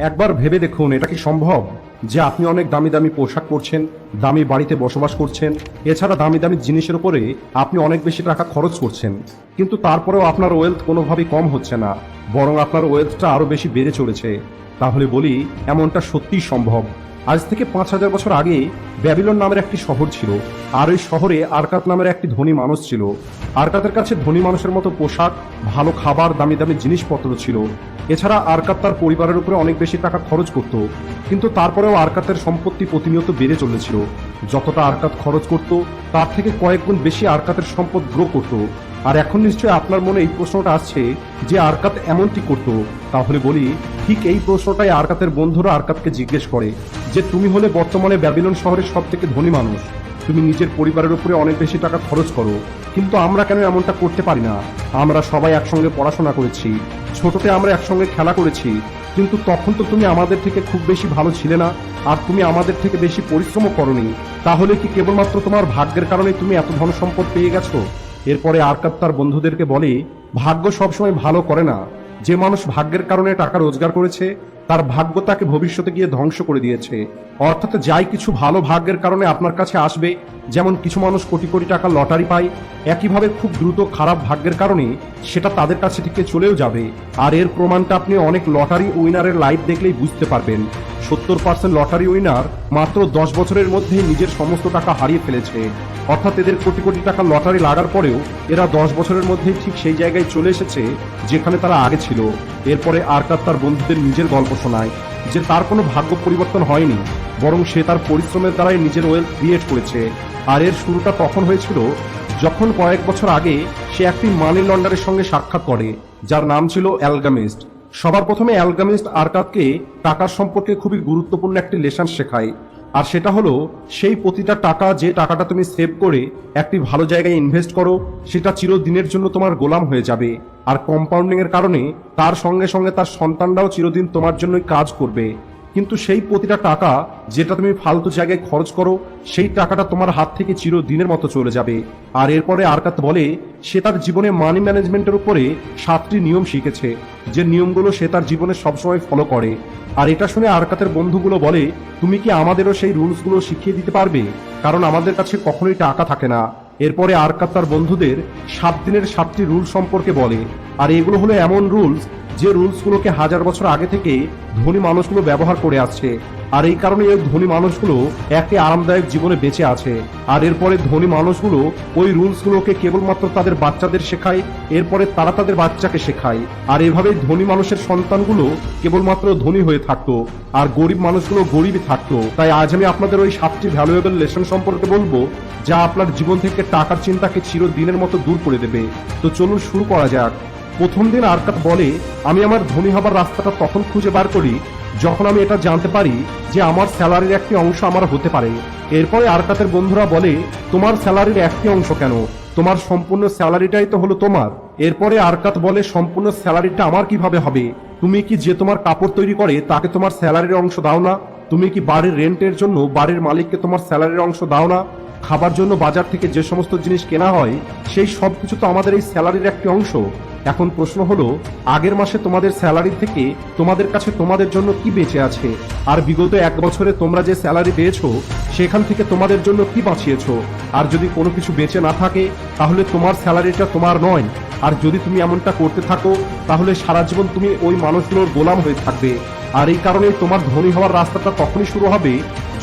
একবার ভেবে দেখুন, এটা কি সম্ভব যে আপনি অনেক দামি দামি পোশাক পরছেন, দামি বাড়িতে বসবাস করছেন, এছাড়া দামি দামি জিনিসের উপরে আপনি অনেক বেশি টাকা খরচ করছেন, কিন্তু তারপরেও আপনার ওয়েলথ কোনোভাবেই কম হচ্ছে না, বরং আপনার ওয়েলথটা আরো বেশি বেড়ে চলেছে? তাহলে বলি, এমনটা সত্যিই সম্ভব। আজ থেকে 5,000 বছর আগে ব্যাবিলন নামের একটি শহর ছিল, আর ওই শহরে আরকাত নামের একটি ধনী মানুষ ছিল। আরকাতের কাছে ধনী মানুষের মতো পোশাক, ভালো খাবার, দামি দামি জিনিসপত্র ছিল। এছাড়া আরকাত তার পরিবারের উপরে অনেক বেশি টাকা খরচ করত, কিন্তু তারপরেও আরকাতের সম্পত্তি প্রতিনিয়ত বেড়ে চলেছিল। যতটা আরকাত খরচ করত, তার থেকে কয়েক গুণ বেশি আরকাতের সম্পদ গ্রো করত। আর এখন নিশ্চয়ই আপনার মনে এই প্রশ্নটা আসছে যে আরকাত এমনটি করত। তাহলে বলি, ঠিক এই প্রশ্নটাই আরকাতের বন্ধুরা আরকাতকে জিজ্ঞেস করে যে তুমি হলে বর্তমানে ব্যাবিলন শহরের সব থেকে ধনী মানুষ, তুমি নিজের পরিবারের উপরে অনেক বেশি টাকা খরচ করো, কিন্তু আমরা কেন এমনটা করতে পারি না? আমরা সবাই একসঙ্গে পড়াশোনা করেছি, ছোটতে আমরা একসঙ্গে খেলা করেছি, কিন্তু তখন তো তুমি আমাদের থেকে খুব বেশি ভালো ছিলে না, আর তুমি আমাদের থেকে বেশি পরিশ্রমও করনি। তাহলে কি কেবলমাত্র তোমার ভাগ্যের কারণে তুমি এত ধন সম্পদ পেয়ে গেছো? এরপরে আরকাত তার বন্ধুদেরকে বলে, ভাগ্য সবসময় ভালো করে না। যে মানুষ ভাগ্যের কারণে টাকা রোজগার করেছে, তার ভাগ্য তাকে ভবিষ্যতে গিয়ে ধ্বংস করে দিয়েছে। অর্থাৎ যাই কিছু ভালো ভাগ্যের কারণে আপনার কাছে আসবে, যেমন কিছু মানুষ কোটি কোটি টাকা লটারি পায়, একইভাবে খুব দ্রুত খারাপ ভাগ্যের কারণে সেটা তাদের কাছে থেকে চলেও যাবে। আর এর প্রমাণটা আপনি অনেক লটারি উইনারের লাইফ দেখলেই বুঝতে পারবেন। 70% লটারি উইনার মাত্র 10 বছরের মধ্যেই নিজের সমস্ত টাকা হারিয়ে ফেলেছে। অর্থাৎ এদের কোটি কোটি টাকা লটারি লাগার পরেও এরা 10 বছরের মধ্যেই ঠিক সেই জায়গায় চলে এসেছে যেখানে তারা আগে ছিল। এরপরে আরকাত তার বন্ধুদের নিজের গল্প শোনায় যে তার কোনো ভাগ্য পরিবর্তন হয়নি, বরং সে তার পরিশ্রমের দ্বারাই নিজের ওয়েলথ ক্রিয়েট করেছে। আর এর শুরুটা তখন হয়েছিল যখন কয়েক বছর আগে সে একটি মানি লন্ডারের সঙ্গে সাক্ষাৎ করে, যার নাম ছিল অ্যালগামিস্ট। সবার প্রথমে অ্যালগামিস্ট আরকাতকে টাকার সম্পর্কে খুবই গুরুত্বপূর্ণ একটি লেসন শেখায়। আর সেটা হলো, সেই প্রতিটা টাকা, যে টাকাটা তুমি সেভ করে একটি ভালো জায়গায় ইনভেস্ট করো, সেটা চিরদিনের জন্য তোমার গোলাম হয়ে যাবে। আর কম্পাউন্ডিং এর কারণে তার সঙ্গে সঙ্গে তার সন্তানরাও চিরদিন তোমার জন্যই কাজ করবে। কিন্তু সেই প্রতিটা টাকা যেটা তুমি ফালতু জায়গায় খরচ করো, সেই টাকাটা তোমার হাত থেকে চিরদিনের মতো চলে যাবে। আর এরপরে আরকাত বলে সে তার জীবনে মানি ম্যানেজমেন্টের উপরে 7টি নিয়ম শিখেছে, যে নিয়মগুলো সে তার জীবনে সবসময় ফলো করে। আর এটা শুনে আরকাতের বন্ধুগুলো বলে, তুমি কি আমাদেরও সেই রুলসগুলো শিখিয়ে দিতে পারবে? কারণ আমাদের কাছে কখনোই টাকা থাকে না। এরপরে আরকাত তার বন্ধুদের 7 দিনের 7টি রুল সম্পর্কে বলে। আর এগুলো হলো এমন রুলস যে রুলসগুলোকে হাজার বছর আগে থেকে ধনী মানুষগুলো ব্যবহার করে আসছে। আর এই কারণে এই ধনী মানুষগুলো একটি আরামদায়ক জীবনে বেঁচে আছে। আর এরপরে ধনী মানুষগুলো ওই রুলসগুলোকে কেবলমাত্র তাদের বাচ্চাদের শেখায়, এরপরে তারা তাদের বাচ্চাকে শেখায়। আর এভাবেই ধনী মানুষের সন্তানগুলো কেবলমাত্র ধনী হয়ে থাকতো, আর গরিব মানুষগুলো গরিবই থাকতো। তাই আজ আমি আপনাদের ওই 7টি ভ্যালুয়েবল লেসন সম্পর্কে বলবো, যা আপনার জীবন থেকে টাকার চিন্তাকে চিরদিনের মতো দূর করে দেবে। তো চলুন শুরু করা যাক। প্রথম দিন আরকাত বলে, আমি আমার ধনী হবার রাস্তাটা তখন খুঁজে বার করি যখন আমি এটা জানতে পারি যে আমার স্যালারির একটি অংশ আমার হতে পারে। এরপরে আরকাতের বন্ধুরা বলে, তোমার স্যালারির একটি অংশ কেন, তোমার সম্পূর্ণ স্যালারিটাই তো হলো তোমার। এরপরে আরকাত বলে, সম্পূর্ণ স্যালারিটা আমার কিভাবে হবে? তুমি কি যে তোমার কাপড় তৈরি করে তাকে তোমার স্যালারির অংশ দাও না? তুমি কি বাড়ির রেন্টের জন্য বাড়ির মালিককে তোমার স্যালারির অংশ দাও না? খাবার জন্য বাজার থেকে যে সমস্ত জিনিস কেনা হয়, সেই সব কিছু তো আমাদের এই স্যালারির একটি অংশ। এখন প্রশ্ন হলো, আগের মাসে তোমাদের স্যালারি থেকে তোমাদের কাছে তোমাদের জন্য কি বেঁচে আছে? আর বিগত 1 বছরে তোমরা যে স্যালারি পেয়েছো, সেখান থেকে তোমাদের জন্য কি বাঁচিয়েছো? আর যদি কোনো কিছু বেঁচে না থাকে, তাহলে তোমার স্যালারিটা তোমার নয়। আর যদি তুমি এমনটা করতে থাকো, তাহলে সারা জীবন তুমি ওই মানুষগুলোর গোলাম হয়ে থাকবে। আর এই কারণে তোমার ধনী হওয়ার রাস্তাটা তখনই শুরু হবে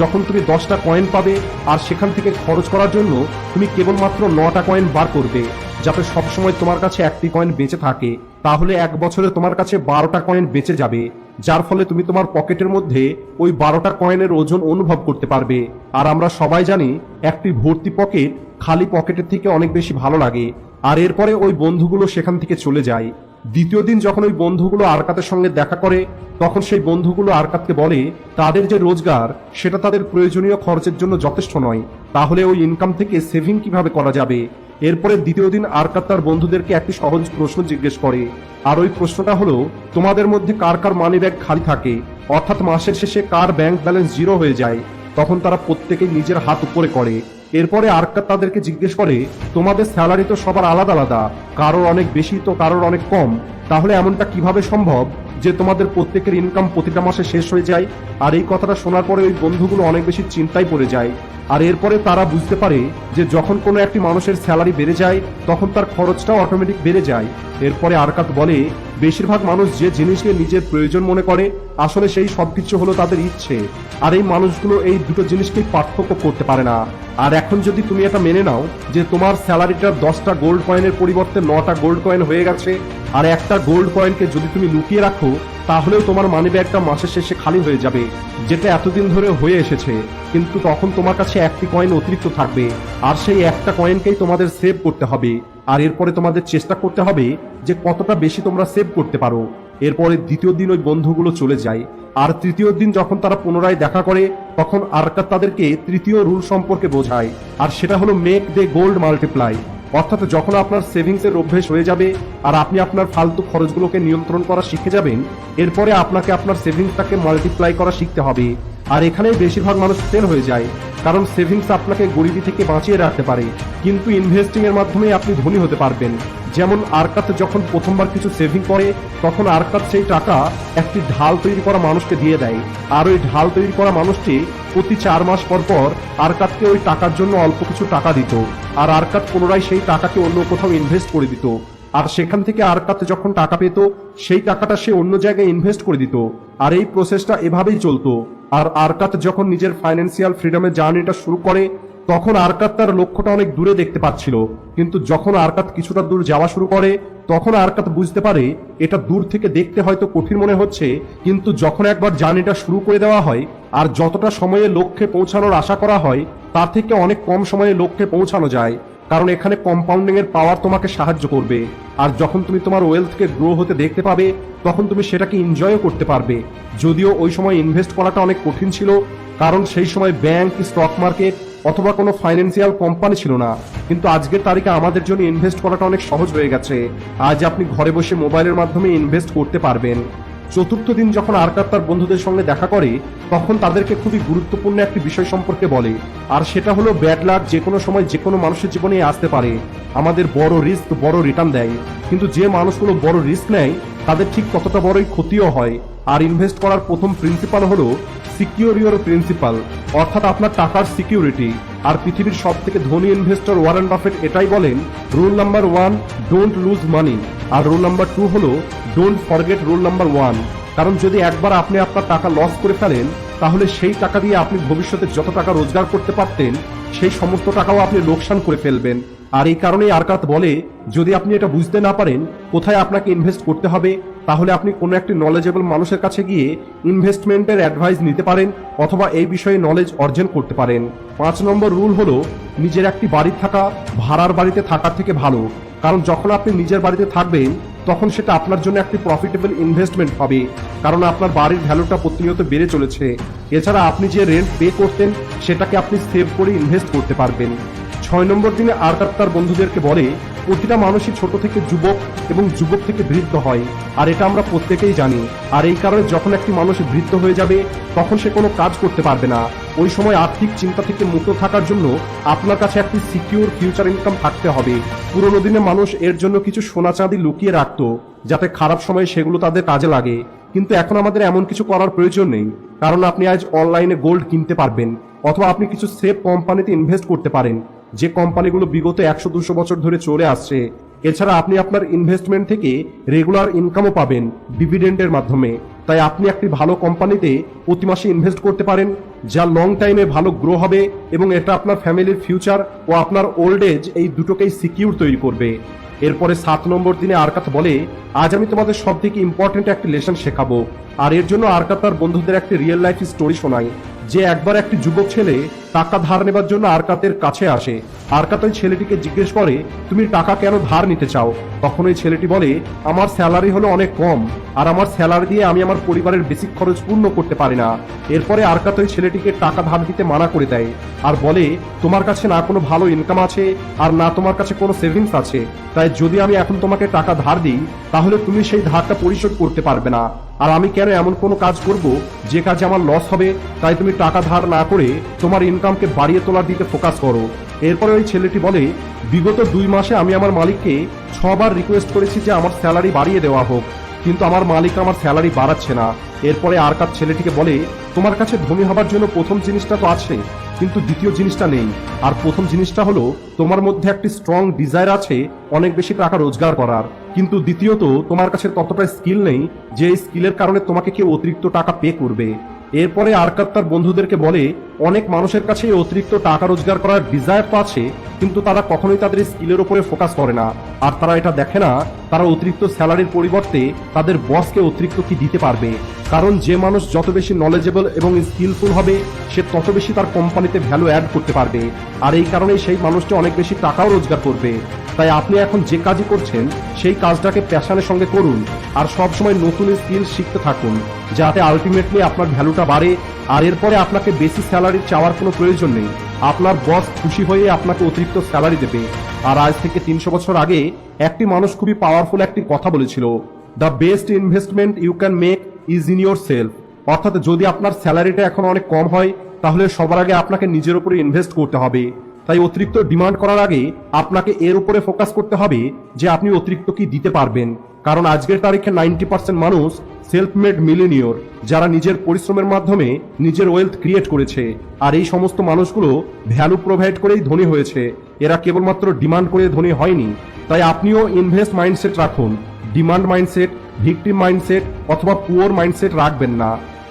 যখন তুমি 10টা কয়েন পাবে, আর সেখান থেকে খরচ করার জন্য তুমি কেবলমাত্র 9টা কয়েন বার করবে, যাতে সবসময় তোমার কাছে একটি কয়েন বেঁচে থাকে। তাহলে 1 বছরে তোমার কাছে 12টা কয়েন বেঁচে যাবে, যার ফলে তুমি তোমার পকেটের মধ্যে ওই 12টা কয়েনের ওজন অনুভব করতে পারবে। আর আমরা সবাই জানি, একটি ভর্তি পকেট খালি পকেটের থেকে অনেক বেশি ভালো লাগে। আর এরপরে ওই বন্ধুগুলো সেখান থেকে চলে যায়। দ্বিতীয় দিন যখন ওই বন্ধুগুলো আরকাতের সঙ্গে দেখা করে, তখন সেই বন্ধুগুলো আরকাতকে বলে তাদের যে রোজগার, সেটা তাদের প্রয়োজনীয় খরচের জন্য যথেষ্ট নয়। তাহলে ওই ইনকাম থেকে সেভিং কিভাবে করা যাবে? এরপরে দ্বিতীয় দিন আরকাত তার বন্ধুদেরকে একটি সহজ প্রশ্ন জিজ্ঞেস করে। আর ওই প্রশ্নটা হলো, তোমাদের মধ্যে কার কার মানি ব্যাগ খালি থাকে, অর্থাৎ মাসের শেষে কার ব্যাংক ব্যালেন্স 0 হয়ে যায়? তখন তারা প্রত্যেকেই নিজের হাত উপরে করে। এরপরে আরকাত তাদেরকে জিজ্ঞেস করে, তোমাদের স্যালারি তো সবার আলাদা আলাদা, কারোর অনেক বেশি তো কারোর অনেক কম, তাহলে এমনটা কিভাবে সম্ভব যে তোমাদের প্রত্যেকের ইনকাম প্রতিটা মাসে শেষ হয়ে যায়। আর এই কথাটা শোনার পরে ওই বন্ধুগুলো অনেক বেশি চিন্তায় পড়ে যায়। আর এরপরে তারা বুঝতে পারে যে যখন কোনো একটি মানুষের স্যালারি বেড়ে যায় তখন তার খরচটাও অটোমেটিক বেড়ে যায়। এরপরে আরকাত বলে, বেশিরভাগ মানুষ যে জিনিসকে নিজের প্রয়োজন মনে করে আসলে সেই সবকিছু হলো তাদের ইচ্ছে। আর এই মানুষগুলো এই দুটো জিনিসকেই পার্থক্য করতে পারে না। আর এখন যদি তুমি এটা মেনে নাও যে তোমার স্যালারিটার 10টা গোল্ড কয়েনের পরিবর্তে 9টা গোল্ড কয়েন হয়ে গেছে, আর একটা গোল্ড কয়েনকে যদি তুমি লুকিয়ে রাখো তাহলেও তোমার মানি ব্যাগটা মাসের শেষে খালি হয়ে যাবে, যেটা এতদিন ধরে হয়ে এসেছে। কিন্তু তখন তোমার কাছে একটি কয়েন অতিরিক্ত থাকবে, আর সেই একটা কয়েনকেই তোমাদের সেভ করতে হবে। আর এরপরে তোমাদের চেষ্টা করতে হবে যে কতটা বেশি তোমরা সেভ করতে পারো। এরপরে দ্বিতীয় দিন ওই বন্ধুগুলো চলে যায়। আর তৃতীয় দিন যখন তারা পুনরায় দেখা করে তখন আরকাত তাদেরকে তৃতীয় রুল সম্পর্কে বোঝায়, আর সেটা হলো মেক দে গোল্ড মাল্টিপ্লাই। অর্থাৎ যখন আপনার সেভিংসের অভ্যেস হয়ে যাবে আর আপনি আপনার ফালতু খরচগুলোকে নিয়ন্ত্রণ করা শিখে যাবেন, এরপরে আপনাকে আপনার সেভিংসটাকে মাল্টিপ্লাই করা শিখতে হবে। আর এখানেই বেশিরভাগ মানুষ ফেল হয়ে যায়, কারণ সেভিংস আপনাকে গরিবি থেকে বাঁচিয়ে রাখতে পারে, কিন্তু ইনভেস্টিং এর মাধ্যমে আপনি ধনী হতে পারবেন। যেমন আরকাত যখন প্রথমবার কিছু সেভিং করে তখন আরকাত সেই টাকা একটি ঢাল তৈরি করা মানুষকে দিয়ে দেয়, আর ওই ঢাল তৈরি করা মানুষটি প্রতি 4 মাস পর পর আরকাতকে ওই টাকার জন্য অল্প কিছু টাকা দিত, আর আরকাত পুনরায় সেই টাকাকে অন্য কোথাও ইনভেস্ট করে দিত। আর সেখান থেকে আরকাত যখন টাকা পেত সেই টাকাটা সে অন্য জায়গায় ইনভেস্ট করে দিত। আর এই প্রসেসটা এভাবেই চলতো। আর আরকাত যখন নিজের ফাইন্যান্সিয়াল ফ্রিডমের জার্নিটা শুরু করে তখন আরকাত তার লক্ষ্যটা অনেক দূরে দেখতে পাচ্ছিল, কিন্তু যখন আরকাত কিছুটা দূর যাওয়া শুরু করে তখন আরকাত বুঝতে পারে এটা দূর থেকে দেখতে হয়তো কঠিন মনে হচ্ছে, কিন্তু যখন একবার জার্নিটা শুরু করে দেওয়া হয় আর যতটা সময়ে লক্ষ্যে পৌঁছানোর আশা করা হয় তার থেকে অনেক কম সময়ে লক্ষ্যে পৌঁছানো যায়। কারণ এখানে কম্পাউন্ডিং এর পাওয়ার তোমাকে সাহায্য করবে। আর যখন তুমি তোমার ওয়েলথকে গ্রো হতে দেখতে পাবে তখন তুমি সেটাকে এনজয়ও করতে পারবে। যদিও ওই সময় ইনভেস্ট করাটা অনেক কঠিন ছিল, কারণ সেই সময় ব্যাংক, স্টক মার্কেট অথবা কোনো ফাইন্যান্সিয়াল কোম্পানি ছিল না, কিন্তু আজকের তারিখে আমাদের জন্য ইনভেস্ট করাটা অনেক সহজ হয়ে গেছে। আজ আপনি ঘরে বসে মোবাইলের মাধ্যমে ইনভেস্ট করতে পারবেন। চতুর্থ দিন যখন আরকাত তার বন্ধুদের সঙ্গে দেখা করে তখন তাদেরকে খুবই গুরুত্বপূর্ণ একটি বিষয় সম্পর্কে বলে, আর সেটা হলো ব্যাড লাক যে কোনো সময় যে কোনো মানুষের জীবনে আসতে পারে। আমাদের বড় রিস্ক বড় রিটার্ন দেয়, কিন্তু যে মানুষগুলো বড় রিস্ক নেয় তাদের ঠিক ততটা বড়ই ক্ষতিও হয়। আর ইনভেস্ট করার প্রথম প্রিন্সিপাল হলো সিকিউর ইউর প্রিন্সিপাল, অর্থাৎ আপনার টাকার সিকিউরিটি। আর পৃথিবীর সব থেকে ধনী ইনভেস্টর ওয়ারেন বাফেট এটাই বলেন, rule number 1 don't lose money, আর রুল নাম্বার 2 হলো ডোন্ট ফরগেট রুল নাম্বার 1। কারণ যদি একবার আপনি আপনার টাকা লস করে ফেলেন তাহলে সেই টাকা দিয়ে আপনি ভবিষ্যতে যত টাকা রোজগার করতে পারতেন সেই সমস্ত টাকাও আপনি লোকসান করে ফেলবেন। আর এই কারণেই আরকাত বলে, যদি আপনি এটা বুঝতে না পারেন কোথায় আপনাকে ইনভেস্ট করতে হবে তাহলে আপনি কোনো একটি নলেজেবল মানুষের কাছে গিয়ে ইনভেস্টমেন্টের অ্যাডভাইস নিতে পারেন অথবা এই বিষয়ে নলেজ অর্জন করতে পারেন। 5 নম্বর রুল হলো নিজের একটি বাড়ি থাকা ভাড়ার বাড়িতে থাকার থেকে ভালো, কারণ যখন আপনি নিজের বাড়িতে থাকবেন তখন সেটা আপনার জন্য একটি প্রফিটেবল ইনভেস্টমেন্ট হবে, কারণ আপনার বাড়ির ভ্যালুটা প্রতিনিয়ত বেড়ে চলেছে। এছাড়া আপনি যে রেন্ট পে করতেন সেটাকে আপনি সেভ করে ইনভেস্ট করতে পারবেন। 6 নম্বর দিনে আরকাত তার বন্ধুদেরকে বলে, প্রতিটা মানুষই ছোট থেকে যুবক এবং যুবক থেকে বৃদ্ধ হয়, আর এটা আমরা প্রত্যেকেই জানি। আর এই কারণে যখন একটি মানুষ বৃদ্ধ হয়ে যাবে তখন সে কোনো কাজ করতে পারবে না। ওই সময় আর্থিক চিন্তা থেকে মুক্ত থাকার জন্য আপনার কাছে একটি সিকিউর ফিউচার ইনকাম থাকতে হবে। পুরোনো দিনে মানুষ এর জন্য কিছু সোনা চাঁদি লুকিয়ে রাখতো যাতে খারাপ সময়ে সেগুলো তাদের কাজে লাগে, কিন্তু এখন আমাদের এমন কিছু করার প্রয়োজন নেই, কারণ আপনি আজ অনলাইনে গোল্ড কিনতে পারবেন অথবা আপনি কিছু সেফ কোম্পানিতে ইনভেস্ট করতে পারেন, যে কোম্পানিগুলো বিগত 100-200 বছর ধরে চলে আসছে। এছাড়া আপনি আপনার ইনভেস্টমেন্ট থেকে রেগুলার ইনকামও পাবেন ডিভিডেন্ডের মাধ্যমে। তাই আপনি একটি ভালো কোম্পানিতে প্রতি মাসে ইনভেস্ট করতে পারেন, যা লং টাইমে ভালো গ্রো হবে এবং এটা আপনার ফ্যামিলির ফিউচার ও আপনার ওল্ড এজ এই দুটোকেই সিকিউর তৈরি করবে। এরপরে 7 নম্বর দিনে আরকাত বলে, আজ আমি তোমাদের সব থেকে ইম্পর্টেন্ট একটি লেসন শেখাবো। আর এর জন্য আরকাত তার বন্ধুদের একটি রিয়েল লাইফ স্টোরি শোনায়, যে একবার একটি যুবক ছেলে টাকা ধার নেবার জন্য আরকাতের কাছে আসে। আরকাত ওই ছেলেটিকে জিজ্ঞেস করে, তুমি টাকা কেন ধার নিতে চাও? তখন ওই ছেলেটি বলে, আমার স্যালারি হলো অনেক কম, আর আমার স্যালারি দিয়ে আমি আমার পরিবারের বেসিক খরচ পূর্ণ করতে পারি না। এরপরে আরকাত ওই ছেলেটিকে টাকা ধার দিতে মানা করে দেয় আর বলে, তোমার কাছে না কোনো ভালো ইনকাম আছে আর না তোমার কাছে কোনো সেভিংস আছে, তাই যদি আমি এখন তোমাকে টাকা ধার দিই তাহলে তুমি সেই ধারটা পরিশোধ করতে পারবে না। আর আমি কেন এমন কোনো কাজ করব যে কাজে আমার লস হবে? তাই তুমি টাকা ধার না করে তোমার ইনকামকে বাড়িয়ে তোলার দিকে ফোকাস করো। এরপরে ওই ছেলেটি বলে, বিগত 2 মাসে আমি আমার মালিককে 6 বার রিকোয়েস্ট করেছি যে আমার স্যালারি বাড়িয়ে দেওয়া হোক, কিন্তু আমার মালিক আমার স্যালারি বাড়াচ্ছে না। এরপরে আরকাদ ছেলেটিকে বলে, তোমার কাছে ধনী হবার জন্য প্রথম জিনিসটা তো আছে, কিন্তু দ্বিতীয় জিনিসটা নেই। আর প্রথম জিনিসটা হলো তোমার মধ্যে একটি স্ট্রং ডিজায়ার আছে অনেক বেশি টাকা রোজগার করার, কিন্তু দ্বিতীয়ত তোমার কাছে ততটা স্কিল নেই যে এই স্কিলের কারণে তোমাকে কেউ অতিরিক্ত টাকা পে করবে। এরপরে আরকাদ তার বন্ধুদেরকে বলে, অনেক মানুষের কাছে এই অতিরিক্ত টাকা রোজগার করার ডিজায়ার তো আছে, কিন্তু তারা কখনোই তাদের স্কিলের উপরে ফোকাস করে না। আর তারা এটা দেখে না তারা অতিরিক্ত স্যালারির পরিবর্তে তাদের বসকে অতিরিক্ত কি দিতে পারবে। কারণ যে মানুষ যত বেশি নলেজেবল এবং স্কিলফুল হবে সে তত বেশি তার কোম্পানিতে ভ্যালু অ্যাড করতে পারবে, আর এই কারণেই সেই মানুষটি অনেক বেশি টাকাও রোজগার করবে। তাই আপনি এখন যে কাজই করছেন সেই কাজটাকে প্যাশনের সঙ্গে করুন, আর সবসময় নতুন স্কিল শিখতে থাকুন, যাতে আলটিমেটলি আপনার ভ্যালুটা বাড়ে। আর এরপরে আপনাকে বেশি স্যালারি চাওয়ার কোনো প্রয়োজন নেই, আপনার বস খুশি হয়ে আপনাকে অতিরিক্ত স্যালারি দেবে। আর আজ থেকে 300 বছর আগে একটি মানুষ খুবই পাওয়ারফুল একটি কথা বলেছিল, the best investment you can make is in yourself. অর্থাৎ যদি আপনার স্যালারিটা এখন অনেক কম হয় তাহলে সবার আগে আপনাকে নিজের উপরে ইনভেস্ট করতে হবে। তাই অতিরিক্ত ডিমান্ড করার আগে আপনাকে এর উপরে ফোকাস করতে হবে যে আপনি অতিরিক্ত কি দিতে পারবেন। কারণ আজকের তারিখে 90% মানুষ সেলফ মেড মিলেনিয়র, যারা নিজের পরিশ্রমের মাধ্যমে নিজের ওয়েলথ ক্রিয়েট করেছে। আর এই সমস্ত মানুষগুলো ভ্যালু প্রোভাইড করেই ধনী হয়েছে, এরা কেবলমাত্র ডিমান্ড করে ধনী হয়নি। তাই আপনিও ইনভেস্ট মাইন্ডসেট রাখুন, ডিমান্ড মাইন্ডসেট, ভিকটিম মাইন্ডসেট অথবা পুয়ার মাইন্ডসেট রাখবেন না।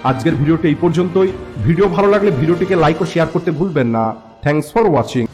আজকের ভিডিওটি এই পর্যন্তই। ভিডিও ভালো লাগলে ভিডিওটিকে লাইক ও শেয়ার করতে ভুলবেন না। Thanks for watching.